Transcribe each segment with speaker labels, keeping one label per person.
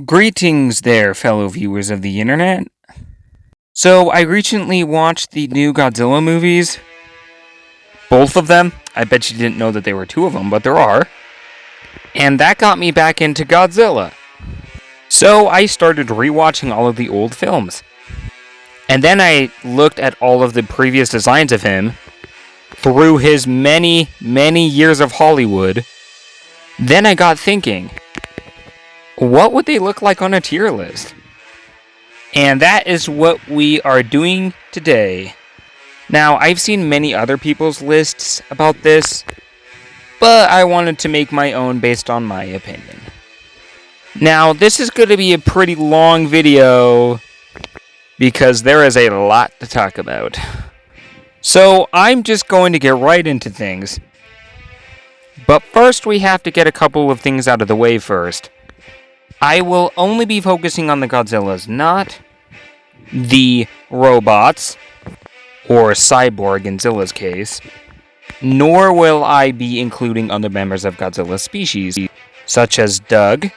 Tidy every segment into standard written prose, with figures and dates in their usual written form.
Speaker 1: Greetings there, fellow viewers of the internet. So, I recently watched the new Godzilla movies. Both of them. I bet you didn't know that there were two of them, but there are. And that got me back into Godzilla. So, I started rewatching all of the old films. And then I looked at all of the previous designs of him through his many, many years of Hollywood. Then I got thinking, what would they look like on a tier list? And that is what we are doing today. Now, I've seen many other people's lists about this, but I wanted to make my own based on my opinion. Now, this is going to be a pretty long video, because there is a lot to talk about. So, I'm just going to get right into things. But first, we have to get a couple of things out of the way first. I will only be focusing on the Godzillas, not the robots, or cyborg in Zilla's case, nor will I be including other members of Godzilla's species, such as Doug,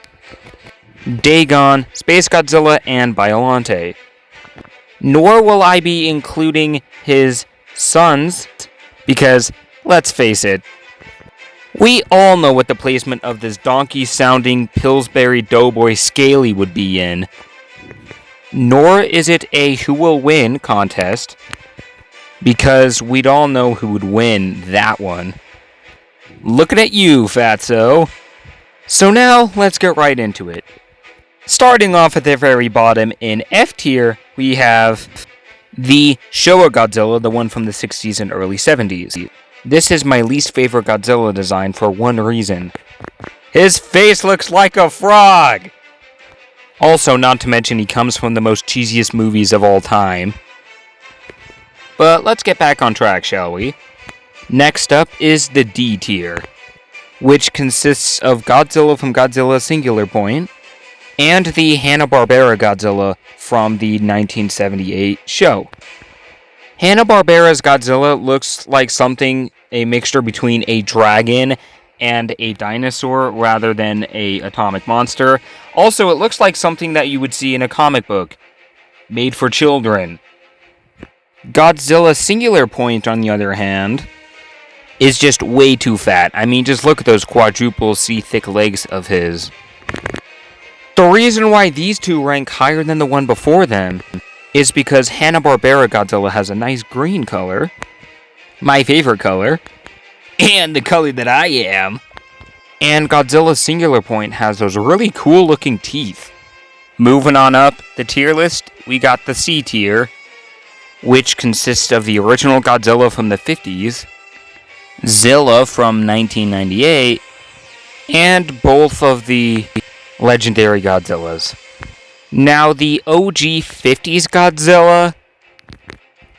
Speaker 1: Dagon, Space Godzilla, and Biollante. Nor will I be including his sons, because, let's face it, we all know what the placement of this donkey-sounding Pillsbury Doughboy Scaly would be in. Nor is it a who will win contest, because we'd all know who would win that one. Looking at you, Fatso. So now, let's get right into it. Starting off at the very bottom in F tier, we have the Showa Godzilla, the one from the 60s and early 70s. This is my least favorite Godzilla design for one reason. His face looks like a frog! Also, not to mention he comes from the most cheesiest movies of all time. But let's get back on track, shall we? Next up is the D tier, which consists of Godzilla from Godzilla Singular Point, and the Hanna-Barbera Godzilla from the 1978 show. Hanna-Barbera's Godzilla looks like something, a mixture between a dragon and a dinosaur rather than a atomic monster. Also, it looks like something that you would see in a comic book, made for children. Godzilla Singular Point, on the other hand, is just way too fat. I mean, just look at those quadruple C-thick legs of his. The reason why these two rank higher than the one before them is because Hanna-Barbera Godzilla has a nice green color, my favorite color, and the color that I am, and Godzilla Singular Point has those really cool looking teeth. Moving on up the tier list, we got the C tier, which consists of the original Godzilla from the 50s, Zilla from 1998, and both of the legendary Godzillas. Now, the OG 50s Godzilla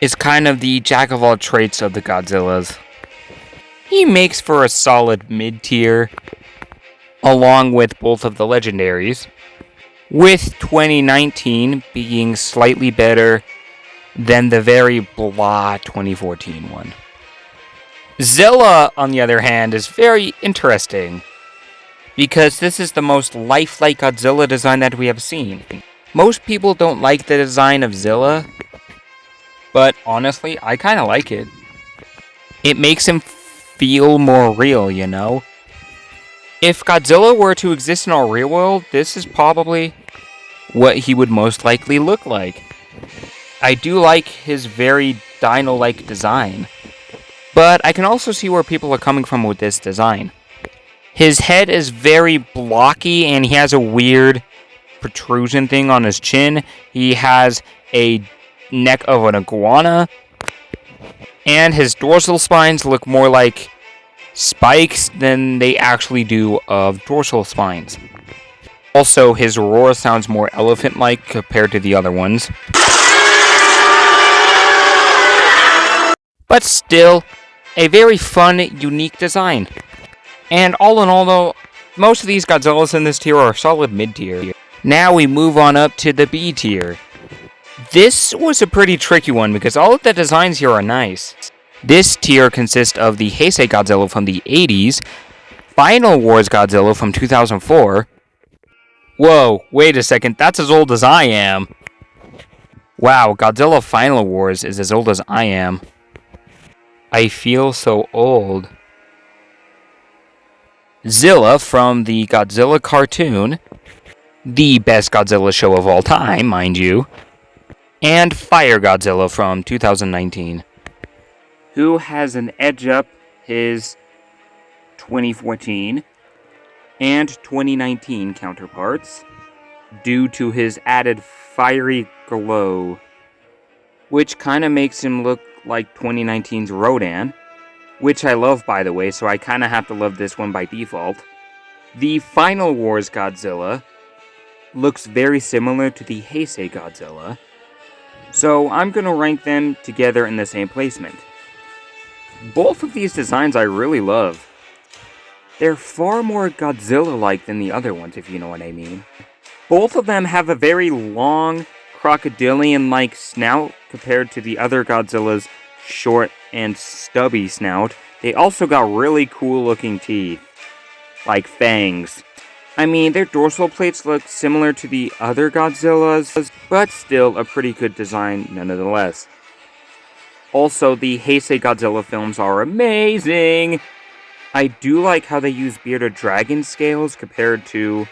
Speaker 1: is kind of the jack of all trades of the Godzillas. He makes for a solid mid-tier, along with both of the legendaries, with 2019 being slightly better than the very blah 2014 one. Zilla, on the other hand, is very interesting, because this is the most lifelike Godzilla design that we have seen. Most people don't like the design of Zilla, but honestly, I kind of like it. It makes him feel more real, you know? If Godzilla were to exist in our real world, this is probably what he would most likely look like. I do like his very dino-like design, but I can also see where people are coming from with this design. His head is very blocky, and he has a weird protrusion thing on his chin. He has a neck of an iguana, and his dorsal spines look more like spikes than they actually do of dorsal spines. Also, his roar sounds more elephant-like compared to the other ones. But still, a very fun, unique design. And all in all, though, most of these Godzillas in this tier are solid mid-tier. Now we move on up to the B tier. This was a pretty tricky one because all of the designs here are nice. This tier consists of the Heisei Godzilla from the 80s, Final Wars Godzilla from 2004, Whoa, wait a second, that's as old as I am. Wow, Godzilla Final Wars is as old as I am. I feel so old. Zilla from the Godzilla cartoon, the best Godzilla show of all time, mind you, and Fire Godzilla from 2019, who has an edge up his 2014 and 2019 counterparts due to his added fiery glow, which kind of makes him look like 2019's Rodan, which I love, by the way, so I kind of have to love this one by default. The Final Wars Godzilla looks very similar to the Heisei Godzilla, so I'm going to rank them together in the same placement. Both of these designs I really love. They're far more Godzilla-like than the other ones, if you know what I mean. Both of them have a very long, crocodilian-like snout compared to the other Godzilla's short and stubby snout. They also got really cool-looking teeth, like fangs. I mean, their dorsal plates look similar to the other Godzillas, but still a pretty good design nonetheless. Also, the Heisei Godzilla films are amazing! I do like how they use bearded dragon scales compared to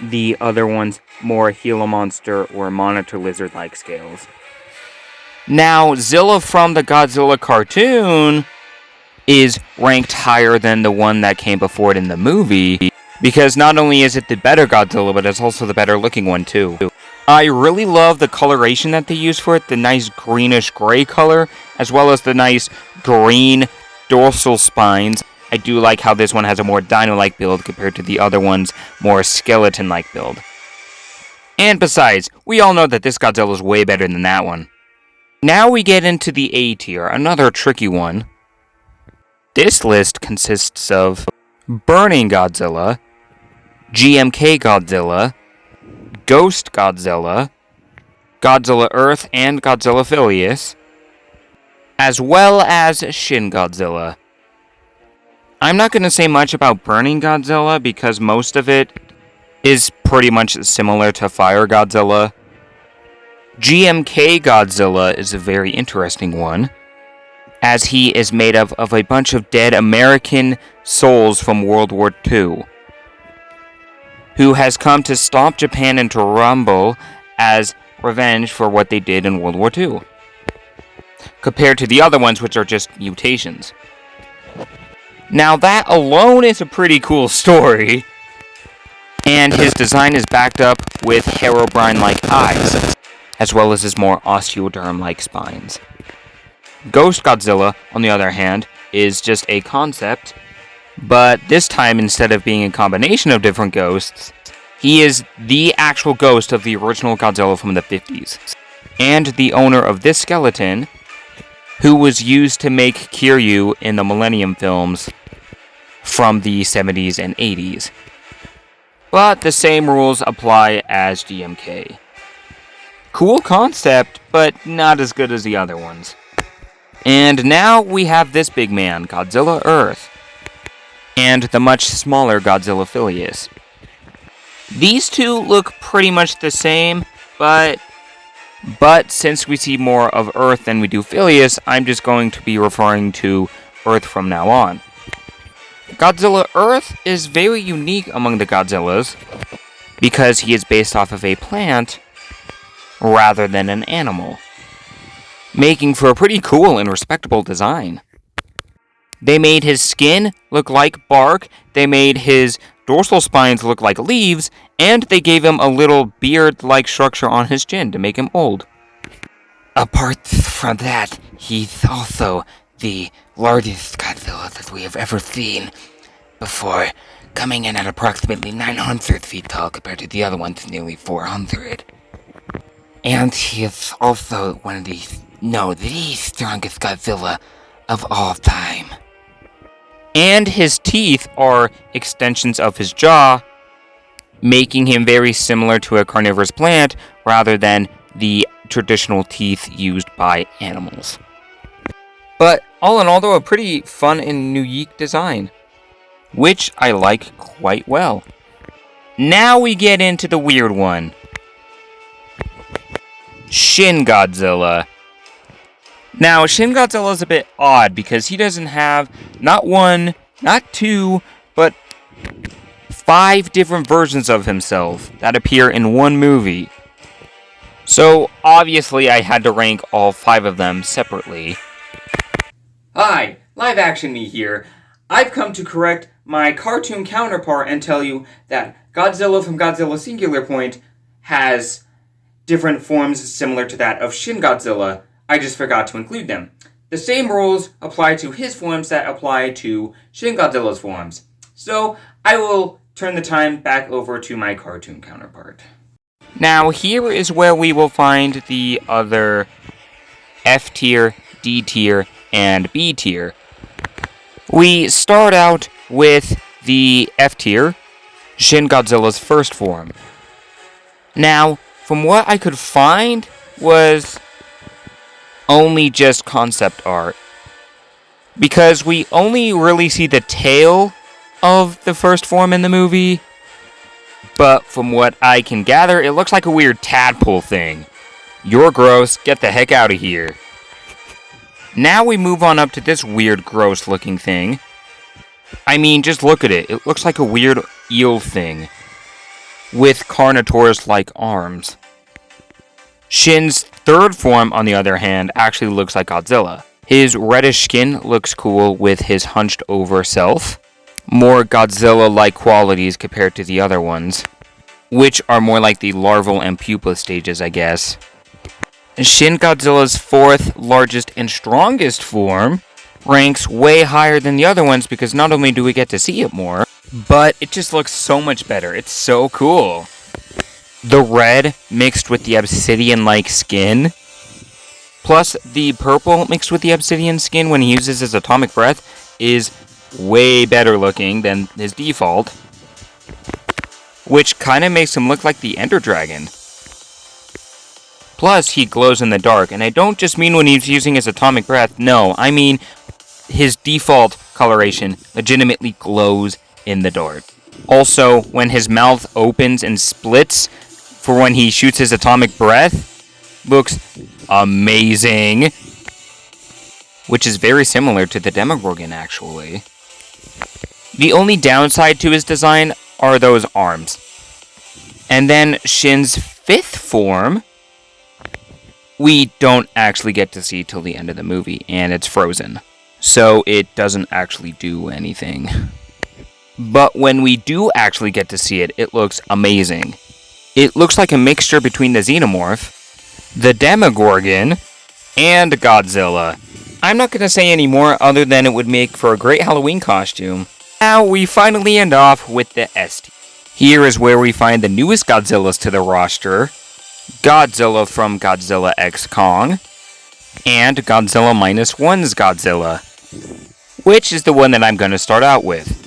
Speaker 1: the other one's more Gila monster or monitor lizard-like scales. Now, Zilla from the Godzilla cartoon is ranked higher than the one that came before it in the movie, because not only is it the better Godzilla, but it's also the better looking one too. I really love the coloration that they use for it, the nice greenish gray color, as well as the nice green dorsal spines. I do like how this one has a more dino-like build compared to the other one's more skeleton-like build. And besides, we all know that this Godzilla is way better than that one. Now we get into the A tier, another tricky one. This list consists of Burning Godzilla, GMK Godzilla, Ghost Godzilla, Godzilla Earth and Godzilla Phileas, as well as Shin Godzilla. I'm not going to say much about Burning Godzilla because most of it is pretty much similar to Fire Godzilla. GMK Godzilla is a very interesting one, as he is made up of a bunch of dead American souls from World War II, who has come to stomp Japan into rumble as revenge for what they did in World War II, compared to the other ones, which are just mutations. Now that alone is a pretty cool story, and his design is backed up with Herobrine-like eyes, as well as his more osteoderm-like spines. Ghost Godzilla, on the other hand, is just a concept, but this time, instead of being a combination of different ghosts, he is the actual ghost of the original Godzilla from the 50s, and the owner of this skeleton, who was used to make Kiryu in the Millennium films from the 70s and 80s. But the same rules apply as GMK. Cool concept, but not as good as the other ones. And now we have this big man, Godzilla Earth, and the much smaller Godzilla Phileas. These two look pretty much the same, but since we see more of Earth than we do Phileas, I'm just going to be referring to Earth from now on. Godzilla Earth is very unique among the Godzillas because he is based off of a plant rather than an animal, making for a pretty cool and respectable design. They made his skin look like bark, they made his dorsal spines look like leaves, and they gave him a little beard-like structure on his chin to make him old. Apart from that, he's also the largest Godzilla that we have ever seen before, coming in at approximately 900 feet tall compared to the other ones nearly 400. And he is also one of the strongest Godzilla of all time. And his teeth are extensions of his jaw, making him very similar to a carnivorous plant rather than the traditional teeth used by animals. But all in all, though, a pretty fun and unique design, which I like quite well. Now we get into the weird one. Shin Godzilla. Now, Shin Godzilla is a bit odd because he doesn't have not one, not two, but 5 different versions of himself that appear in one movie. So, obviously, I had to rank all 5 of them separately. Hi, Live Action Me here. I've come to correct my cartoon counterpart and tell you that Godzilla from Godzilla Singular Point has different forms similar to that of Shin Godzilla. I just forgot to include them. The same rules apply to his forms that apply to Shin Godzilla's forms. So, I will turn the time back over to my cartoon counterpart. Now, here is where we will find the other F tier, D tier, and B tier. We start out with the F tier, Shin Godzilla's first form. Now, from what I could find was only just concept art. Because we only really see the tail of the first form in the movie. But from what I can gather, it looks like a weird tadpole thing. You're gross, get the heck out of here. Now we move on up to this weird, gross looking thing. I mean, just look at it. It looks like a weird eel thing. With Carnotaurus-like arms. Shin's third form, on the other hand, actually looks like Godzilla. His reddish skin looks cool with his hunched over self. More Godzilla-like qualities compared to the other ones, which are more like the larval and pupa stages, I guess. Shin Godzilla's fourth largest and strongest form ranks way higher than the other ones because not only do we get to see it more, but it just looks so much better. It's so cool. The red mixed with the obsidian-like skin, plus the purple mixed with the obsidian skin when he uses his atomic breath is way better looking than his default, which kind of makes him look like the Ender Dragon. Plus, he glows in the dark, and I don't just mean when he's using his atomic breath, no, I mean his default coloration legitimately glows in the dark. Also, when his mouth opens and splits for when he shoots his atomic breath, looks amazing, which is very similar to the Demogorgon, actually. The only downside to his design are those arms. And then Shin's fifth form, we don't actually get to see till the end of the movie, and it's frozen. So it doesn't actually do anything. But when we do actually get to see it, it looks amazing. It looks like a mixture between the Xenomorph, the Demogorgon, and Godzilla. I'm not going to say any more other than it would make for a great Halloween costume. Now we finally end off with the S tier. Here is where we find the newest Godzillas to the roster. Godzilla from Godzilla X Kong, and Godzilla -1's Godzilla, which is the one that I'm going to start out with.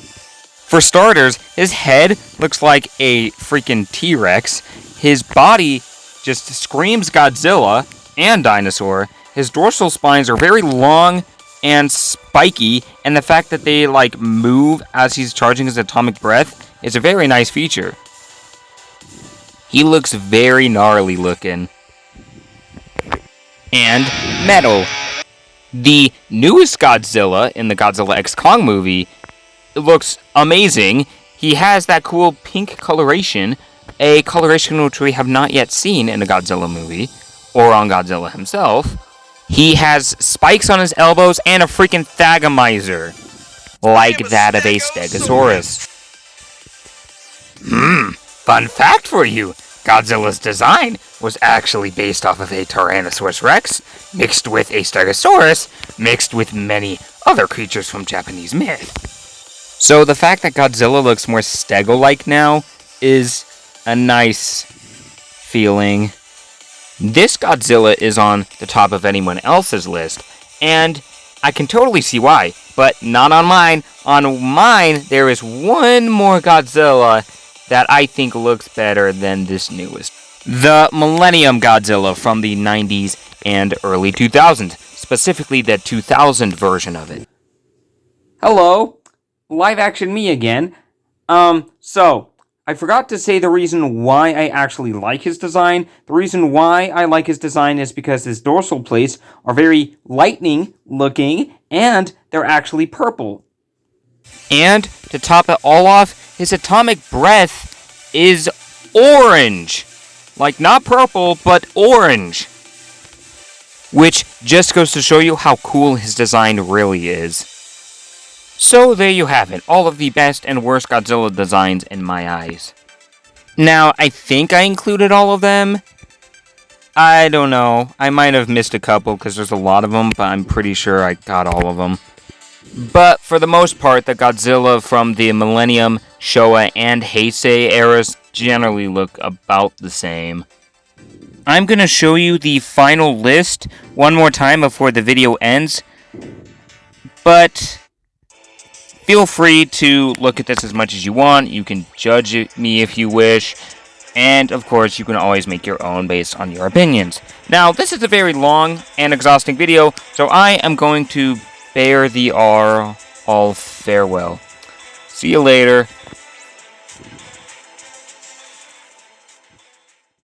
Speaker 1: For starters, his head looks like a freaking T-Rex. His body just screams Godzilla and dinosaur. His dorsal spines are very long and spiky, and the fact that they move as he's charging his atomic breath is a very nice feature. He looks very gnarly looking. And metal. The newest Godzilla in the Godzilla X Kong movie looks amazing. He has that cool pink coloration, a coloration which we have not yet seen in a Godzilla movie, or on Godzilla himself. He has spikes on his elbows and a freaking thagomizer, like that of a Stegosaurus. Fun fact for you, Godzilla's design was actually based off of a Tyrannosaurus Rex, mixed with a Stegosaurus, mixed with many other creatures from Japanese myth. So the fact that Godzilla looks more Stego-like now is a nice feeling. This Godzilla is on the top of anyone else's list, and I can totally see why, but not on mine. On mine, there is one more Godzilla that I think looks better than this newest. The Millennium Godzilla from the 90s and early 2000s, specifically the 2000 version of it. Hello, Live Action Me again. So, I forgot to say the reason why I actually like his design. The reason why I like his design is because his dorsal plates are very lightning looking and they're actually purple. And to top it all off, his atomic breath is orange. Like, not purple, but orange. Which just goes to show you how cool his design really is. So there you have it, all of the best and worst Godzilla designs in my eyes. Now, I think I included all of them. I don't know. I might have missed a couple because there's a lot of them, but I'm pretty sure I got all of them. But for the most part, the Godzilla from the Millennium, Showa, and Heisei eras generally look about the same. I'm going to show you the final list one more time before the video ends. But feel free to look at this as much as you want. You can judge me if you wish. And, of course, you can always make your own based on your opinions. Now, this is a very long and exhausting video, so I am going to bear the all farewell. See you later.